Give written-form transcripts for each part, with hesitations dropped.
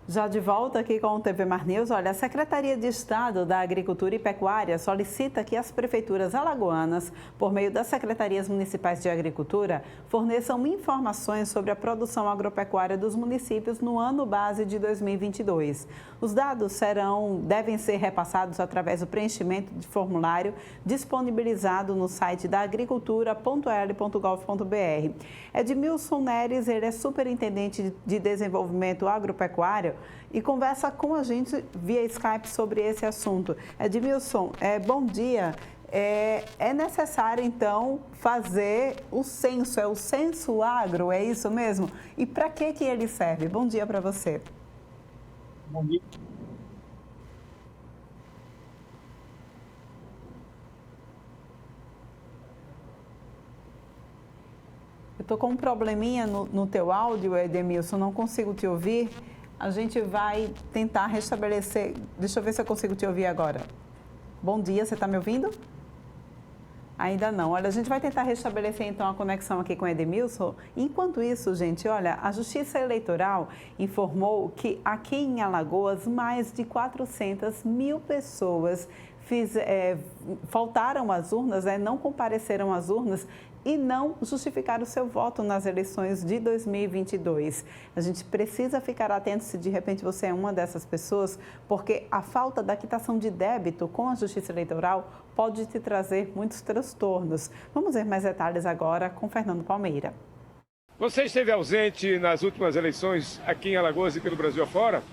Já de volta aqui com o TV Mar News, olha, a Secretaria de Estado da Agricultura e Pecuária solicita que as prefeituras alagoanas, por meio das secretarias municipais de agricultura, forneçam informações sobre a produção agropecuária dos municípios no ano base de 2022. Os dados devem ser repassados através do preenchimento de formulário disponibilizado no site da agricultura.l.gov.br. Edmilson Neres, ele é superintendente de desenvolvimento agropecuário e conversa com a gente via Skype sobre esse assunto. Edmilson, bom dia. É necessário, então, fazer o censo, é o censo agro, é isso mesmo? E para que ele serve? Bom dia para você. Bom dia. Eu estou com um probleminha no teu áudio, Edmilson, não consigo te ouvir. A gente vai tentar restabelecer. Deixa eu ver se eu consigo te ouvir agora. Bom dia, você está me ouvindo? Ainda não. Olha, a gente vai tentar restabelecer então a conexão aqui com o Edmilson. Enquanto isso, gente, olha, a Justiça Eleitoral informou que aqui em Alagoas mais de 400 mil pessoas faltaram às urnas, não compareceram às urnas e não justificaram o seu voto nas eleições de 2022. A gente precisa ficar atento se de repente você é uma dessas pessoas, porque a falta da quitação de débito com a Justiça Eleitoral pode te trazer muitos transtornos. Vamos ver mais detalhes agora com Fernando Palmeira. Você esteve ausente nas últimas eleições aqui em Alagoas e pelo Brasil afora?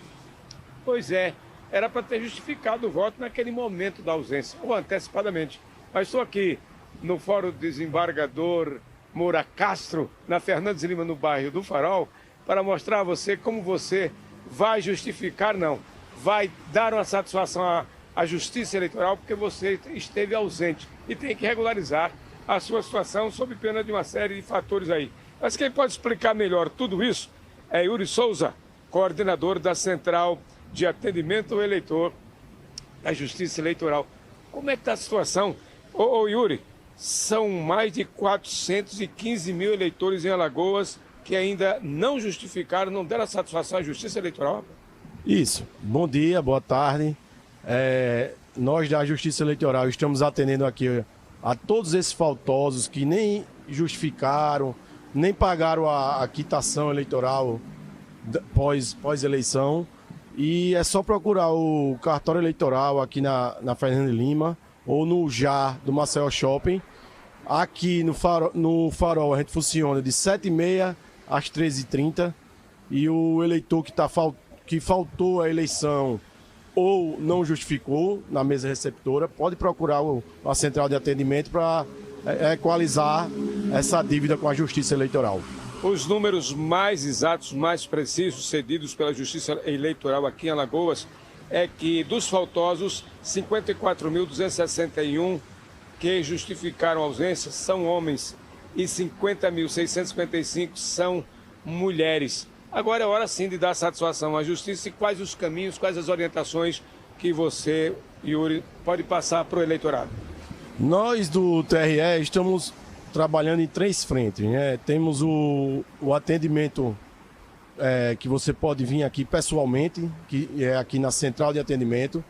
Pois é, era para ter justificado o voto naquele momento da ausência, ou antecipadamente. Mas estou aqui no Fórum Desembargador Moura Castro, na Fernandes Lima, no bairro do Farol, para mostrar a você como você vai justificar, não, vai dar uma satisfação à Justiça Eleitoral, porque você esteve ausente e tem que regularizar a sua situação sob pena de uma série de fatores aí. Mas quem pode explicar melhor tudo isso é Yuri Souza, coordenador da Central de Atendimento ao Eleitor da Justiça Eleitoral. Como é que está a situação? Ô Yuri, são mais de 415 mil eleitores em Alagoas que ainda não justificaram, não deram satisfação à Justiça Eleitoral? Isso. Bom dia, boa tarde. Nós da Justiça Eleitoral estamos atendendo aqui a todos esses faltosos que nem justificaram, nem pagaram a quitação eleitoral pós-eleição. E é só procurar o cartório eleitoral aqui na Fernando Lima ou no JA do Maceió Shopping. Aqui no Farol a gente funciona de 7h30 às 13h30 e o eleitor que faltou a eleição ou não justificou na mesa receptora pode procurar a central de atendimento para equalizar essa dívida com a Justiça Eleitoral. Os números mais exatos, mais precisos cedidos pela Justiça Eleitoral aqui em Alagoas é que dos faltosos, 54.261 que justificaram a ausência são homens e 50.655 são mulheres. Agora é hora sim de dar satisfação à Justiça e quais os caminhos, quais as orientações que você, Yuri, pode passar para o eleitorado. Nós do TRE estamos trabalhando em 3 frentes, né? Temos o atendimento que você pode vir aqui pessoalmente, que é aqui na central de atendimento.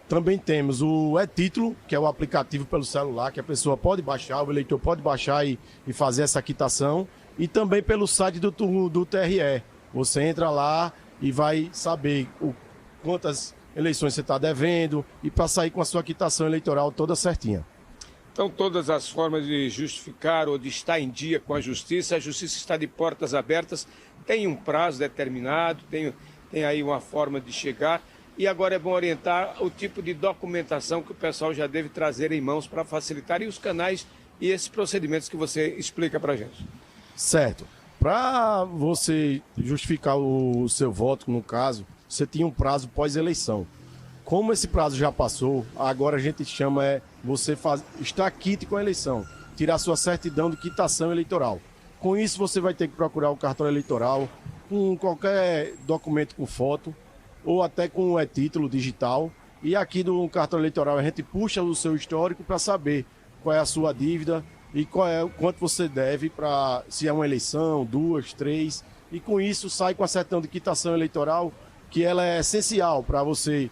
Também temos o e-título, que é o aplicativo pelo celular, que a pessoa pode baixar, o eleitor pode baixar e fazer essa quitação. E também pelo site do TRE. Você entra lá e vai saber quantas eleições você está devendo e para sair com a sua quitação eleitoral toda certinha. Então, todas as formas de justificar ou de estar em dia com a Justiça está de portas abertas, tem um prazo determinado, tem aí uma forma de chegar. E agora é bom orientar o tipo de documentação que o pessoal já deve trazer em mãos para facilitar e os canais e esses procedimentos que você explica para a gente. Certo. Para você justificar o seu voto, no caso, você tinha um prazo pós-eleição. Como esse prazo já passou, agora a gente chama você estar quite com a eleição, tirar sua certidão de quitação eleitoral. Com isso você vai ter que procurar o cartório eleitoral, com qualquer documento com foto, ou até com o e-título digital. E aqui do cartão eleitoral a gente puxa o seu histórico para saber qual é a sua dívida e quanto você deve se é uma eleição, 2, 3. E com isso sai com a certidão de quitação eleitoral que ela é essencial para você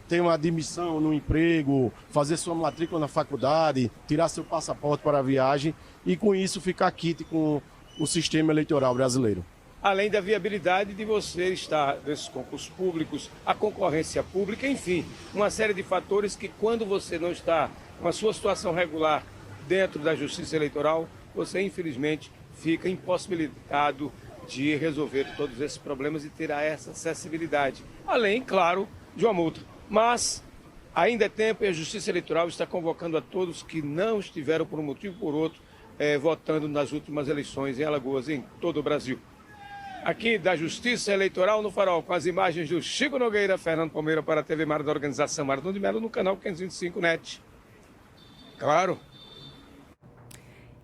ter uma admissão no emprego, fazer sua matrícula na faculdade, tirar seu passaporte para a viagem e com isso ficar quite com o sistema eleitoral brasileiro. Além da viabilidade de você estar nesses concursos públicos, a concorrência pública, enfim, uma série de fatores que quando você não está com a sua situação regular dentro da justiça eleitoral, você infelizmente fica impossibilitado de resolver todos esses problemas e ter essa acessibilidade. Além, claro, de uma multa. Mas ainda é tempo e a Justiça Eleitoral está convocando a todos que não estiveram por um motivo ou por outro votando nas últimas eleições em Alagoas e em todo o Brasil. Aqui da Justiça Eleitoral no Farol, com as imagens do Chico Nogueira, Fernando Palmeira para a TV Mara da Organização Maratona de Melo no canal 525 NET. Claro.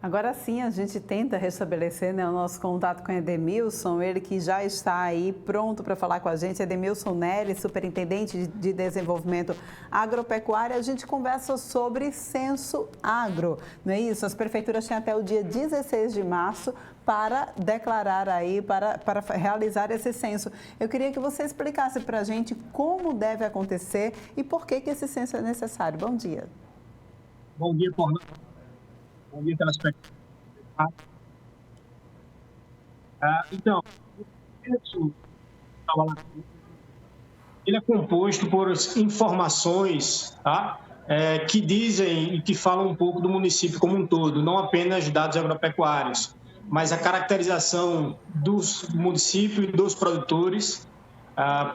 Agora sim, a gente tenta restabelecer, né, o nosso contato com Edemilson, ele que já está aí pronto para falar com a gente. Edemilson Nery, Superintendente de Desenvolvimento Agropecuário. A gente conversa sobre Censo Agro, não é isso? As prefeituras têm até o dia 16 de março para declarar aí, para realizar esse censo. Eu queria que você explicasse para a gente como deve acontecer e por que esse censo é necessário. Bom dia. Bom dia, Fernando. Bom dia, telespectadores. Então, o censo ele é composto por informações, tá? Que dizem e que falam um pouco do município como um todo, não apenas dados agropecuários, mas a caracterização dos municípios e dos produtores,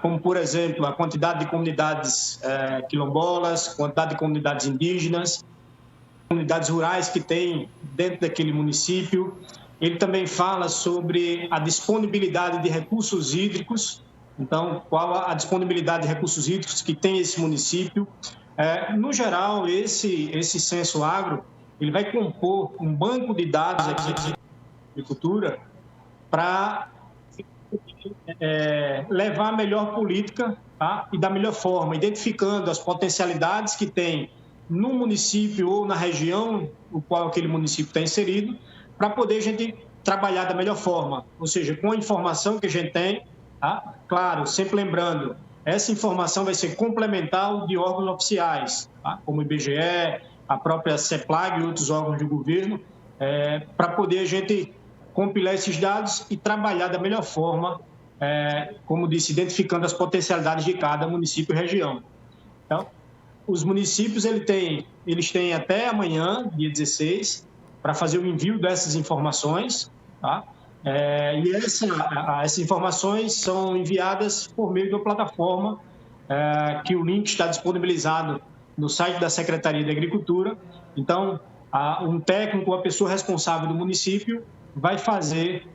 como, por exemplo, a quantidade de comunidades quilombolas, quantidade de comunidades indígenas, comunidades rurais que tem dentro daquele município. Ele também fala sobre a disponibilidade de recursos hídricos, então, qual a disponibilidade de recursos hídricos que tem esse município. No geral, esse censo agro, ele vai compor um banco de dados aqui de agricultura para levar a melhor política, tá? E da melhor forma, identificando as potencialidades que tem no município ou na região no qual aquele município está inserido, para poder a gente trabalhar da melhor forma, ou seja, com a informação que a gente tem, tá? Claro, sempre lembrando, essa informação vai ser complementar de órgãos oficiais, tá? Como o IBGE, a própria CEPLAG e outros órgãos de governo, para poder a gente compilar esses dados e trabalhar da melhor forma, como disse, identificando as potencialidades de cada município e região. Então, os municípios eles têm até amanhã, dia 16, para fazer o envio dessas informações, tá? E essas informações são enviadas por meio de uma plataforma que o link está disponibilizado no site da Secretaria de Agricultura. Então, um técnico, a pessoa responsável do município, vai fazer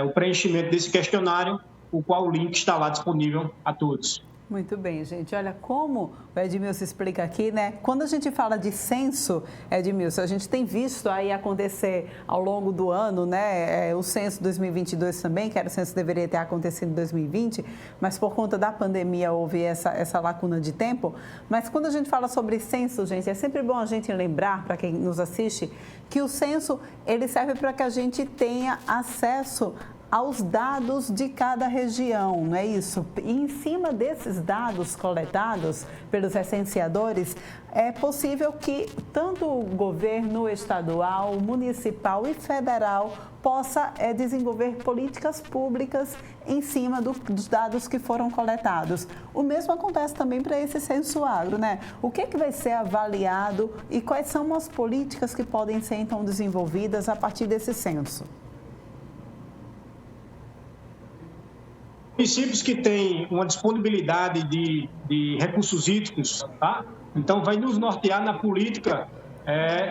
o preenchimento desse questionário, o qual o link está lá disponível a todos. Muito bem, gente. Olha como o Edmilson explica aqui, né? Quando a gente fala de censo, Edmilson, a gente tem visto aí acontecer ao longo do ano, né? O censo 2022 também, que era o censo que deveria ter acontecido em 2020, mas por conta da pandemia houve essa lacuna de tempo. Mas quando a gente fala sobre censo, gente, é sempre bom a gente lembrar, para quem nos assiste, que o censo, ele serve para que a gente tenha acesso aos dados de cada região, não é isso? E em cima desses dados coletados pelos recenseadores, é possível que tanto o governo estadual, municipal e federal possa desenvolver políticas públicas em cima dos dados que foram coletados. O mesmo acontece também para esse censo agro, né? O que vai ser avaliado e quais são as políticas que podem ser então desenvolvidas a partir desse censo? Municípios que têm uma disponibilidade de recursos hídricos, tá? Então vai nos nortear na política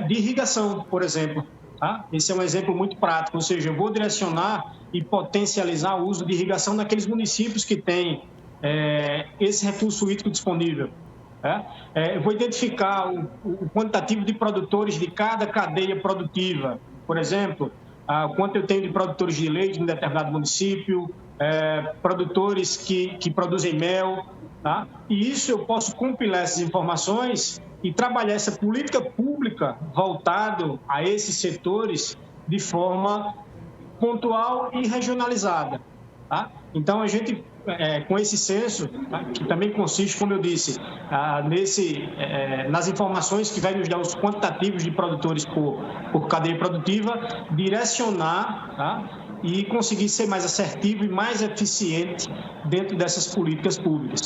de irrigação, por exemplo. Tá? Esse é um exemplo muito prático, ou seja, eu vou direcionar e potencializar o uso de irrigação naqueles municípios que têm esse recurso hídrico disponível. Tá? Eu vou identificar o quantitativo de produtores de cada cadeia produtiva. Por exemplo, quanto eu tenho de produtores de leite em determinado município, produtores que produzem mel, tá? E isso eu posso compilar essas informações e trabalhar essa política pública voltado a esses setores de forma pontual e regionalizada, Tá? Então, a gente, com esse censo, tá? Que também consiste, como eu disse, nas informações que vai nos dar os quantitativos de produtores por cadeia produtiva, direcionar, tá? E conseguir ser mais assertivo e mais eficiente dentro dessas políticas públicas,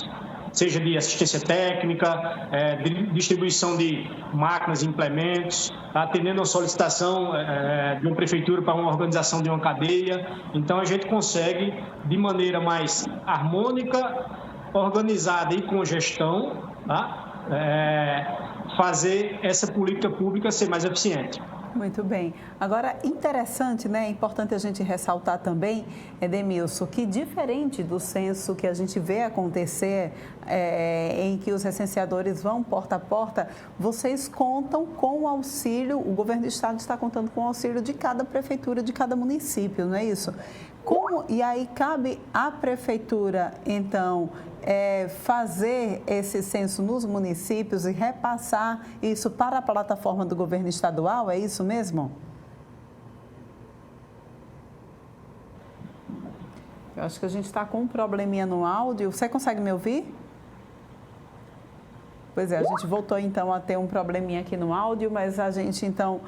seja de assistência técnica, de distribuição de máquinas e implementos, atendendo a solicitação de uma prefeitura para uma organização de uma cadeia. Então, a gente consegue, de maneira mais harmônica, organizada e com gestão, tá? Fazer essa política pública ser mais eficiente. Muito bem. Agora, interessante, né? É importante a gente ressaltar também, Edemilson, que diferente do censo que a gente vê acontecer, em que os recenseadores vão porta a porta, vocês contam com o auxílio, o governo do estado está contando com o auxílio de cada prefeitura, de cada município, não é isso? E aí cabe à prefeitura, então, fazer esse censo nos municípios e repassar isso para a plataforma do governo estadual, é isso mesmo? Eu acho que a gente está com um probleminha no áudio. Você consegue me ouvir? Pois é, a gente voltou então a ter um probleminha aqui no áudio, mas a gente então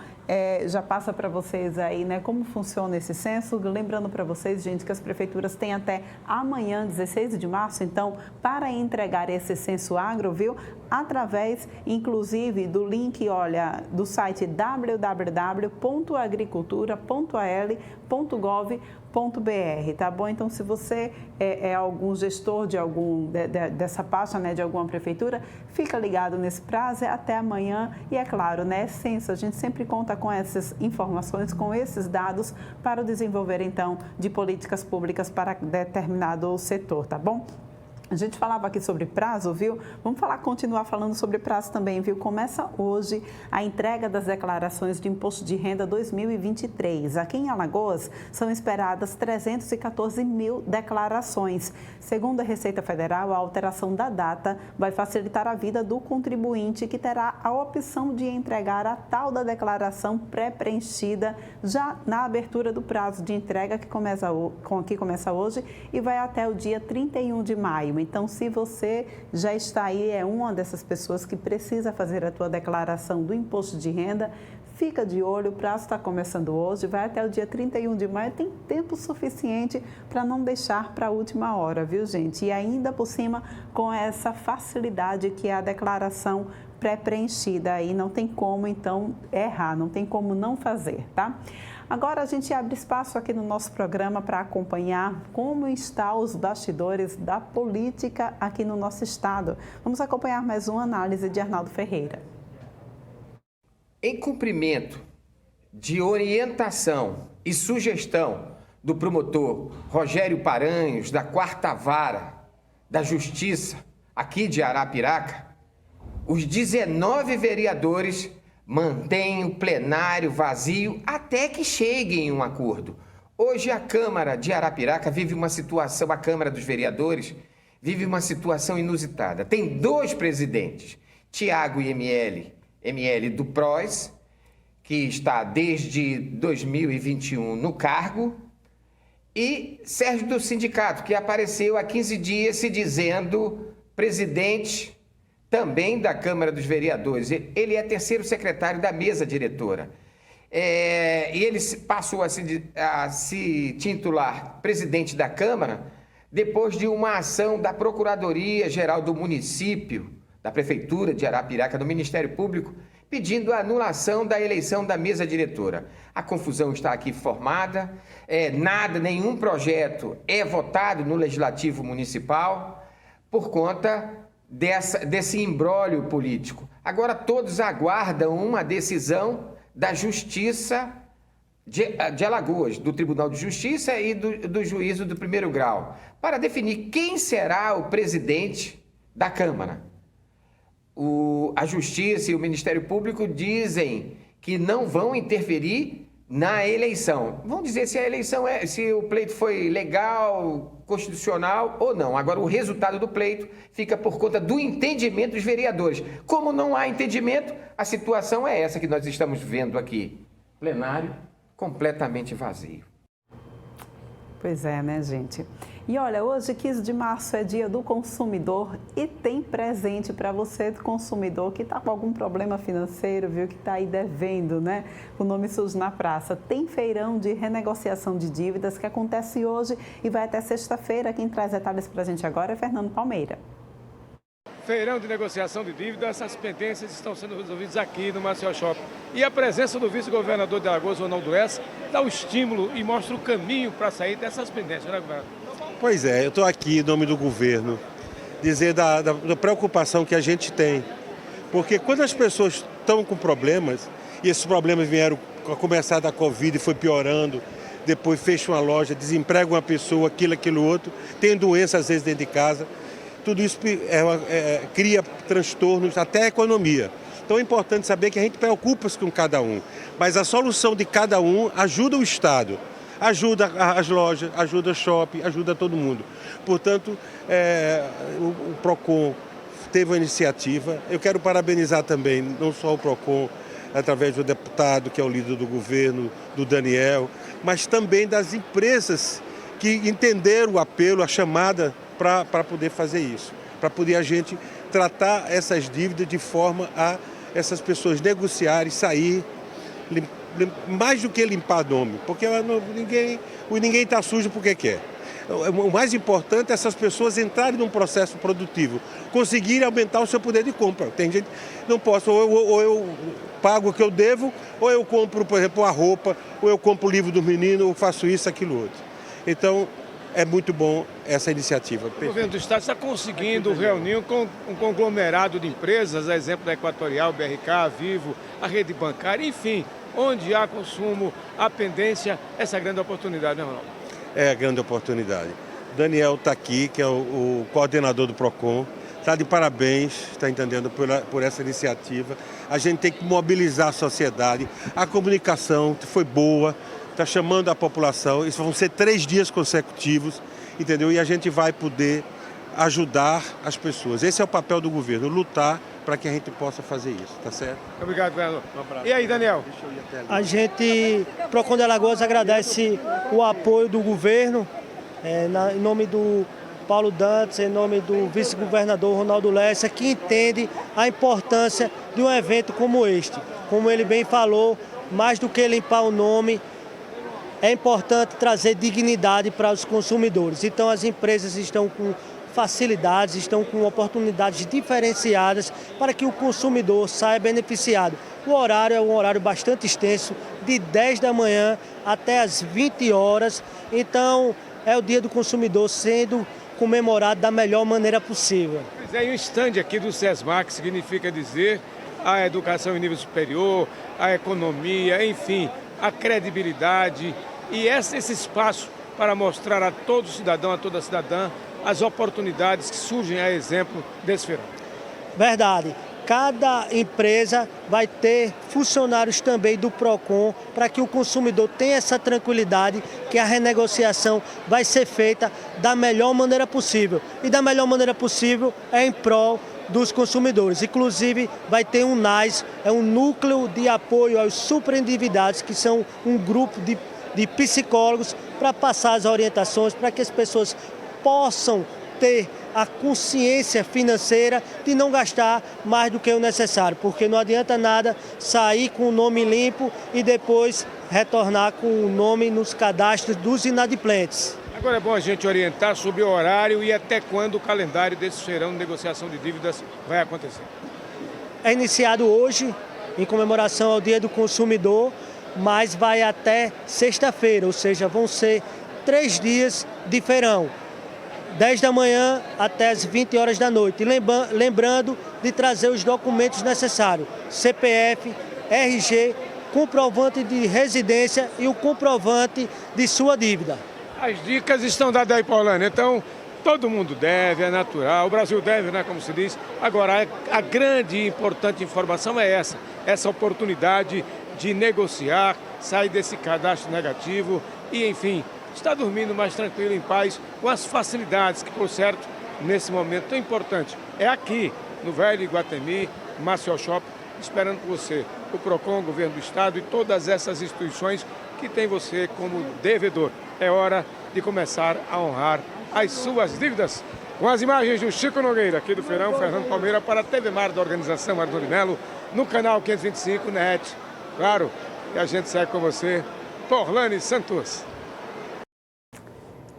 já passa para vocês aí, né, como funciona esse censo. Lembrando para vocês, gente, que as prefeituras têm até amanhã, 16 de março, então, para entregar esse censo agro, viu? Através, inclusive, do link, olha, do site www.agricultura.al.gov.br, tá bom? Então, se você é algum gestor dessa pasta, né, de alguma prefeitura, fica ligado nesse prazo, até amanhã. E é claro, né, censo, a gente sempre conta com essas informações, com esses dados para o desenvolver, então, de políticas públicas para determinado setor, tá bom? A gente falava aqui sobre prazo, viu? Vamos continuar falando sobre prazo também, viu? Começa hoje a entrega das declarações de imposto de renda 2023. Aqui em Alagoas, são esperadas 314 mil declarações. Segundo a Receita Federal, a alteração da data vai facilitar a vida do contribuinte, que terá a opção de entregar a tal da declaração pré-preenchida já na abertura do prazo de entrega, que começa hoje e vai até o dia 31 de maio. Então, se você já está aí, é uma dessas pessoas que precisa fazer a tua declaração do imposto de renda, fica de olho, o prazo está começando hoje, vai até o dia 31 de maio, tem tempo suficiente para não deixar para a última hora, viu, gente? E ainda por cima, com essa facilidade que é a declaração pré-preenchida, aí não tem como, então, errar, não tem como não fazer, tá? Agora a gente abre espaço aqui no nosso programa para acompanhar como estão os bastidores da política aqui no nosso estado. Vamos acompanhar mais uma análise de Arnaldo Ferreira. Em cumprimento de orientação e sugestão do promotor Rogério Paranhos, da 4ª Vara da Justiça aqui de Arapiraca, os 19 vereadores mantém o plenário vazio até que cheguem em um acordo. Hoje a Câmara de Arapiraca vive uma situação, a Câmara dos Vereadores vive uma situação inusitada. Tem 2 presidentes, Tiago ML do PROS, que está desde 2021 no cargo, e Sérgio do Sindicato, que apareceu há 15 dias se dizendo presidente também da Câmara dos Vereadores. Ele é 3º secretário da mesa diretora. E ele passou a se titular presidente da Câmara depois de uma ação da Procuradoria-Geral do Município, da Prefeitura de Arapiraca, do Ministério Público, pedindo a anulação da eleição da mesa diretora. A confusão está aqui formada, nenhum projeto é votado no Legislativo Municipal por conta desse imbróglio político. Agora todos aguardam uma decisão da Justiça de Alagoas, do Tribunal de Justiça e do Juízo do 1º grau, para definir quem será o presidente da Câmara. A Justiça e o Ministério Público dizem que não vão interferir na eleição. Vão dizer se a eleição se o pleito foi legal, constitucional ou não. Agora, o resultado do pleito fica por conta do entendimento dos vereadores. Como não há entendimento, a situação é essa que nós estamos vendo aqui. Plenário completamente vazio. Pois é, né, gente? E olha, hoje, 15 de março, é dia do consumidor e tem presente para você, consumidor, que está com algum problema financeiro, viu, que está aí devendo, né? O nome surge na praça. Tem feirão de renegociação de dívidas que acontece hoje e vai até sexta-feira. Quem traz detalhes para a gente agora é Fernando Palmeira. Feirão de negociação de dívidas, as pendências estão sendo resolvidas aqui no Maceió Shopping. E a presença do vice-governador de Alagoas, Ronaldo Lessa, dá o estímulo e mostra o caminho para sair dessas pendências, né, governador? Pois é, eu estou aqui em nome do governo, dizer da preocupação que a gente tem. Porque quando as pessoas estão com problemas, e esses problemas vieram a começar da Covid e foi piorando, depois fecha uma loja, desemprega uma pessoa, aquilo outro, tem doença às vezes dentro de casa, tudo isso cria transtornos até a economia. Então é importante saber que a gente preocupa-se com cada um, mas a solução de cada um ajuda o Estado. Ajuda as lojas, ajuda o shopping, ajuda todo mundo. Portanto, o PROCON teve uma iniciativa. Eu quero parabenizar também, não só o PROCON, através do deputado, que é o líder do governo, do Daniel, mas também das empresas que entenderam o apelo, a chamada para poder fazer isso. Para poder a gente tratar essas dívidas de forma a essas pessoas negociarem, sair, mais do que limpar nome, porque ninguém está sujo porque quer. O mais importante é essas pessoas entrarem num processo produtivo, conseguirem aumentar o seu poder de compra. Tem gente que não posso, ou eu pago o que eu devo, ou eu compro, por exemplo, a roupa, ou eu compro o livro do menino, ou faço isso, aquilo outro. Então, é muito bom essa iniciativa. O governo do Estado está conseguindo reunir com um conglomerado de empresas, a exemplo da Equatorial, BRK, a Vivo, a rede bancária, enfim, onde há consumo, há pendência, essa é a grande oportunidade, né, Ronaldo? É a grande oportunidade. Daniel está aqui, que é o coordenador do PROCON, está de parabéns, está entendendo, por essa iniciativa. A gente tem que mobilizar a sociedade, a comunicação foi boa, está chamando a população, isso vão ser 3 dias consecutivos, entendeu? E a gente vai poder ajudar as pessoas. Esse é o papel do governo, lutar para que a gente possa fazer isso, tá certo? Obrigado, governador. E aí, Daniel? A gente, PROCON de Alagoas, agradece o apoio do governo, em nome do Paulo Dantas, em nome do vice-governador Ronaldo Lessa, que entende a importância de um evento como este. Como ele bem falou, mais do que limpar o nome, é importante trazer dignidade para os consumidores. Então as empresas estão com facilidades, estão com oportunidades diferenciadas para que o consumidor saia beneficiado. O horário é um horário bastante extenso, de 10 da manhã até as 20 horas. Então é o Dia do Consumidor sendo comemorado da melhor maneira possível. Pois é, e um stand aqui do SESMAR, que significa dizer a educação em nível superior, a economia, enfim, a credibilidade e esse espaço para mostrar a todo cidadão, a toda cidadã, as oportunidades que surgem a exemplo desse feirão. Verdade. Cada empresa vai ter funcionários também do PROCON para que o consumidor tenha essa tranquilidade que a renegociação vai ser feita da melhor maneira possível. E da melhor maneira possível é em prol dos consumidores. Inclusive vai ter um NAS, é um núcleo de apoio aos superendividados, que são um grupo de psicólogos para passar as orientações para que as pessoas possam ter a consciência financeira de não gastar mais do que o necessário, porque não adianta nada sair com o nome limpo e depois retornar com o nome nos cadastros dos inadimplentes. Agora é bom a gente orientar sobre o horário e até quando o calendário desse feirão de negociação de dívidas vai acontecer. É iniciado hoje, em comemoração ao Dia do Consumidor, mas vai até sexta-feira, ou seja, vão ser 3 dias de feirão. 10 da manhã até as 20 horas da noite. E lembrando de trazer os documentos necessários: CPF, RG, comprovante de residência e o comprovante de sua dívida. As dicas estão dadas aí, Paulana. Então, todo mundo deve, é natural. O Brasil deve, né, como se diz. Agora, a grande e importante informação é essa oportunidade de negociar, sair desse cadastro negativo e, enfim, está dormindo mais tranquilo, em paz, com as facilidades que, por certo, nesse momento tão importante, é aqui, no Velho Iguatemi, Maceió Shopping, esperando por você, o PROCON, o Governo do Estado e todas essas instituições que têm você como devedor. É hora de começar a honrar as suas dívidas. Com as imagens do Chico Nogueira, aqui do Feirão, Fernando Palmeira, para a TV Mar da organização Arthur de Melo, no canal 525 NET. Claro, e a gente segue com você, Porlane Santos.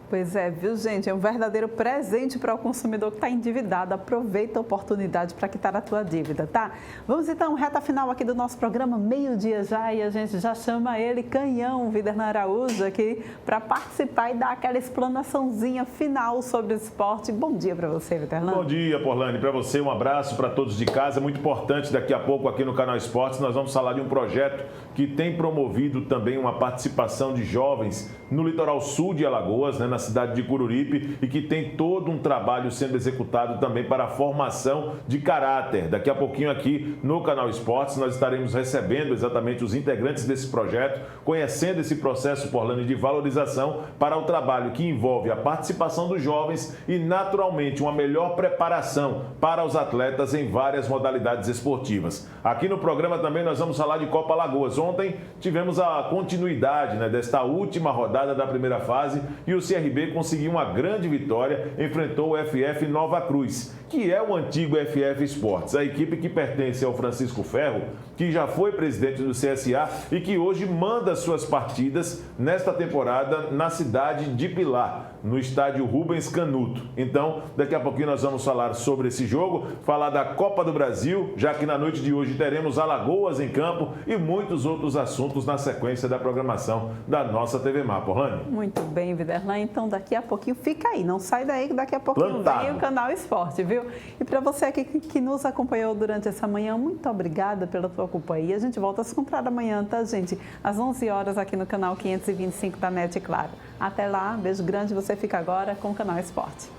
Pois é, viu, gente? É um verdadeiro presente para o consumidor que está endividado. Aproveita a oportunidade para quitar a tua dívida, tá? Vamos então, reta final aqui do nosso programa, meio-dia já, e a gente já chama ele, Canhão, Viderlan Araújo, aqui para participar e dar aquela explanaçãozinha final sobre o esporte. Bom dia para você, Viderlan. Bom dia, Porlane. Para você, um abraço para todos de casa. Muito importante, daqui a pouco aqui no Canal Esportes, nós vamos falar de um projeto que tem promovido também uma participação de jovens no litoral sul de Alagoas, né, na cidade de Cururipe, e que tem todo um trabalho sendo executado também para a formação de caráter. Daqui a pouquinho aqui no Canal Esportes nós estaremos recebendo exatamente os integrantes desse projeto, conhecendo esse processo, Porlane, de valorização para o trabalho que envolve a participação dos jovens e, naturalmente, uma melhor preparação para os atletas em várias modalidades esportivas. Aqui no programa também nós vamos falar de Copa Alagoas. Ontem tivemos a continuidade, né, desta última rodada da primeira fase e o CRB conseguiu uma grande vitória, enfrentou o FF Nova Cruz, que é o antigo FF Esportes, a equipe que pertence ao Francisco Ferro, que já foi presidente do CSA e que hoje manda suas partidas nesta temporada na cidade de Pilar, no estádio Rubens Canuto. Então, daqui a pouquinho nós vamos falar sobre esse jogo, falar da Copa do Brasil, já que na noite de hoje teremos Alagoas em campo e muitos outros assuntos na sequência da programação da nossa TV Mar. Porlane? Muito bem, Viderlan. Então, daqui a pouquinho, fica aí, não sai daí que daqui a pouquinho vem o Canal Esporte, viu? E para você aqui que nos acompanhou durante essa manhã, muito obrigada pela tua companhia. A gente volta a se encontrar amanhã, tá, gente? Às 11 horas aqui no canal 525 da NET, claro. Até lá, beijo grande, você fica agora com o Canal Esporte.